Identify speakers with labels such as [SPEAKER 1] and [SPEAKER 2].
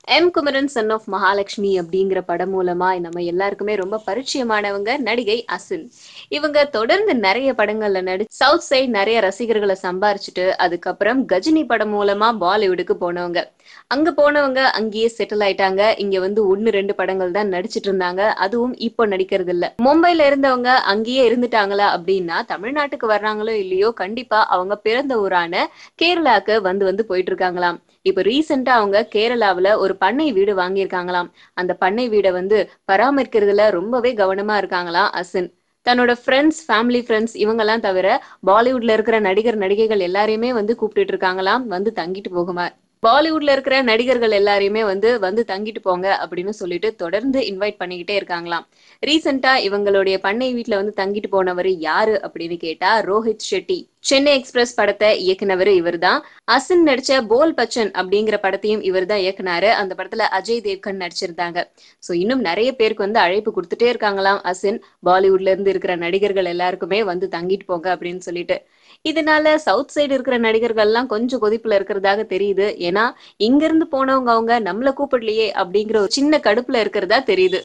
[SPEAKER 1] M Kumaran son of Mahalakshmi அப்படிங்கிற படம் மூலமா நம்ம எல்லாருக்குமே ரொம்ப பரிச்சயமானவங்க நடிகை அசின். இவங்க தொடர்ந்து நிறைய படங்கள்ல நடிச்சு சவுத் சைடு நிறைய ரசிகர்களை சம்பாரிச்சுட்டு அதுக்கப்புறம் கஜினி படம் மூலமா பாலிவுட்டுக்கு போனவங்க. அங்க போனவங்க அங்கேயே செட்டில் ஆயிட்டாங்க. இங்க வந்து ஒன்னு ரெண்டு படங்கள் தான் நடிச்சிட்டு இருந்தாங்க. அதுவும் இப்போ நடிக்கிறது இல்ல. மும்பைல இருந்தவங்க அங்கேயே இருந்துட்டாங்களா அப்படின்னா தமிழ்நாட்டுக்கு வர்றாங்களோ இல்லையோ கண்டிப்பா அவங்க பிறந்த ஊரான கேரளாக்கு வந்து வந்து போயிட்டு இருக்காங்களாம். இப்ப ரீசெண்டா அவங்க கேரளாவுல ஒரு பண்ணை வீடு வாங்கியிருக்காங்களாம். அந்த பண்ணை வீடை வந்து பராமரிக்கிறதுல ரொம்பவே கவனமா இருக்காங்களாம் அசின். தன்னோட ஃப்ரெண்ட்ஸ், ஃபேமிலி ஃப்ரெண்ட்ஸ் இவங்கெல்லாம் தவிர பாலிவுட்ல இருக்கிற நடிகர் நடிகைகள் எல்லாரையுமே வந்து கூப்பிட்டுட்டு இருக்காங்களாம் வந்து தங்கிட்டு போகுமா. பாலிவுட்ல இருக்கிற நடிகர்கள் எல்லாரையுமே வந்து வந்து தங்கிட்டு போங்க அப்படின்னு சொல்லிட்டு தொடர்ந்து இன்வைட் பண்ணிக்கிட்டே இருக்காங்களாம். ரீசெண்டா இவங்களுடைய பண்ணை வீட்டுல வந்து தங்கிட்டு போனவர் யாரு அப்படின்னு கேட்டா ரோஹித் ஷெட்டி. சென்னை எக்ஸ்பிரஸ் படத்தை இயக்குனவர் இவர்தான். அசின் நடிச்ச போல் பச்சன் அப்படிங்கிற படத்தையும் இவர் தான் இயக்குனாரு. அந்த படத்துல அஜய் தேவ்கன் நடிச்சிருந்தாங்க. சோ இன்னும் நிறைய பேருக்கு வந்து அழைப்பு கொடுத்துட்டே இருக்காங்களாம் அசின். பாலிவுட்ல இருந்து இருக்கிற நடிகர்கள் எல்லாருக்குமே வந்து தங்கிட்டு போங்க அப்படின்னு சொல்லிட்டு. இதனால சவுத் சைடு இருக்கிற நடிகர்கள் எல்லாம் கொஞ்சம் கொதிப்புல இருக்கிறதாக தெரியுது. ஏன்னா இங்க இருந்து போனவங்க அவங்க நம்மள கூப்பிடலையே அப்படிங்கிற ஒரு சின்ன கடுப்புல இருக்கிறதா தெரியுது.